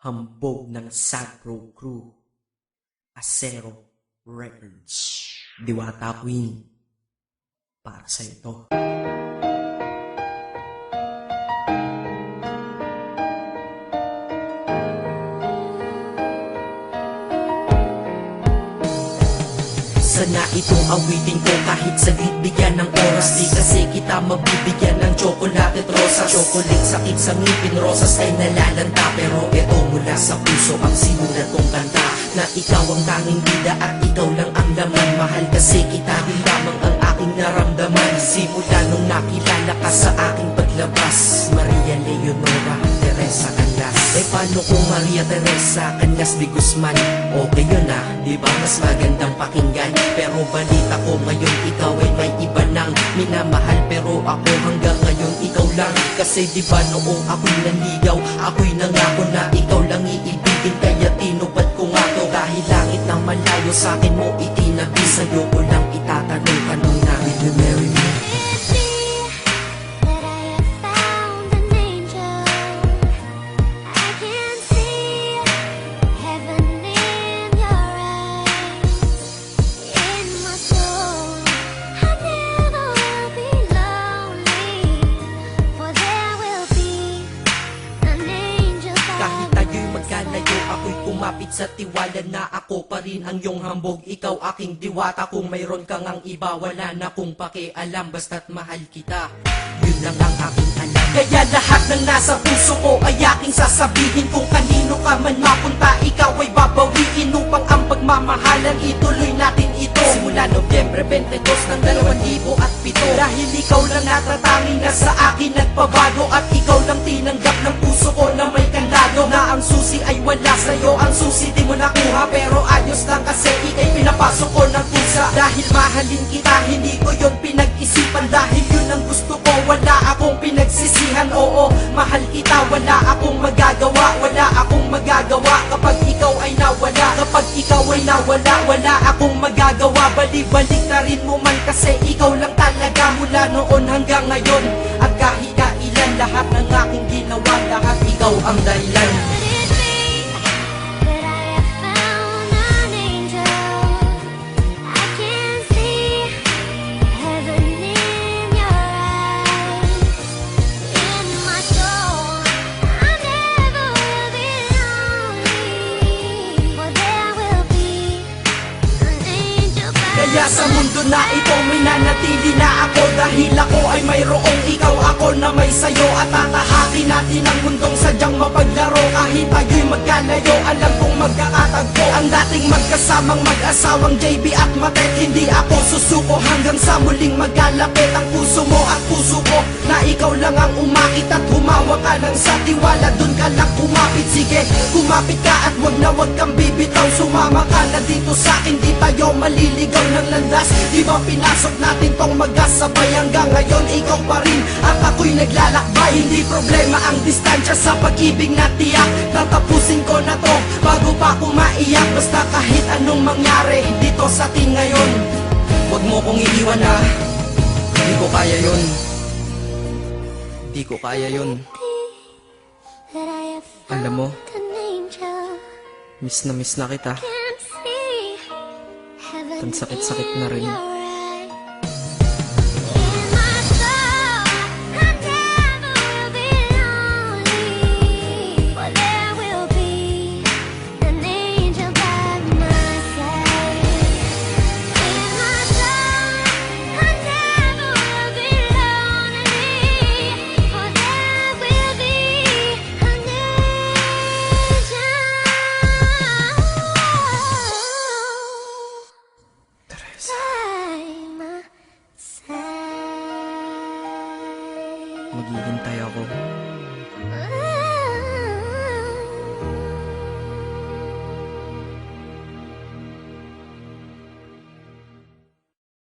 Hambog ng Sagro Crew, Acero Records, Diwata Queen, para sa ito. Sana itong awitin ko kahit saglit bigyan ng oras. Di kasi kita mabibigyan ng tsokolate at rosas. Chocolate sakit sa ngipin, rosas ay nalalanta. Pero eto mula sa puso ang sinulat kong kanta, na ikaw ang tanging bida at ikaw lang ang laman. Mahal kasi kita, yun lamang ang aking naramdaman. Simula nung nakilala ka sa aking paglabas, Maria Leonora Teresa Canlas. Eh paano kung Maria Teresa Canlas de Guzman? Okay yun ah, di ba mas magandang pakinggan? Pero balita ko ngayon ikaw ay may iba nang minamahal. Pero ako hanggang ngayon ikaw lang. Kasi di ba noong ako'y nanligaw, ako'y nangako na ikaw lang iibigin. Kaya tinupad ko nga to, dahil langit na malayo sa akin mo itinabi. Sa'yo ko lang itatanong na, will you marry me? Ako'y kumapit sa tiwala na ako pa rin ang iyong hambog. Ikaw aking diwata, kung mayroon kang ang iba, wala na kong pakialam, basta't mahal kita. Yun lang ang aking alam. Kaya lahat ng nasa puso ko ay aking sasabihin. Kung kanino ka man mapunta, ikaw ay babawiin, upang ang pagmamahalan ituloy natin ito. Simula Nobyembre 22 ng 2007. Dahil ikaw lang natatanging na sa akin nagpabago, at ikaw lang tinanggap ng puso ko na may kandado. Na ang susi ay wala sa'yo, ang susi di mo nakuha. Pero ayos lang kasi ika'y pinapasok ko ng pusa. Dahil mahalin kita, hindi ko yun pinag-isipan. Dahil yun ang gusto ko, wala akong pinagsisihan. Oo, mahal kita, wala akong magagawa. Wala akong magagawa kapag ikaw ay nawala. Kapag ikaw ay nawala, wala akong magagawa. Balik-balik na rin mo man kasi ikaw lang talaga, mula noon hanggang ngayon. At kahit kailan, lahat ng aking ginawa, lahat ikaw ang dahilan. Kaya sa mundo na ito may nanatili na ako, dahil ako ay mayroong ikaw, ako na may sayo. At tatahakin natin ang mundong sadyang mapaglaro. Kahit tayo'y magkalayo, alam kong magkakatagpo. Ang dating magkasamang mag-asawang JB at Matet, hindi ako susuko hanggang sa muling magkalapit ang puso mo at puso ko. Na ikaw lang ang umakit at humawa ka lang sa tiwala, dun ka lang kumapit. Sige, kumapit ka at wag kang bibitaw. Sumama ka na dito sa'kin, di tayo maliligaw ng landas. Di ba pinasok natin tong magkasabay, hanggang ngayon ikaw pa rin at ako'y naglalakbay. Hindi problema ang distansya sa pag-ibig na tiyak. Tatapusin ko na to bago pa ako maiyak. Basta kahit anong mangyari dito sa atin ngayon, huwag mo kong iiwan na. Di ko kaya yun. Di ko kaya yun. Alam mo, miss na kita. Ang sakit-sakit na rin. Maghihintay ako.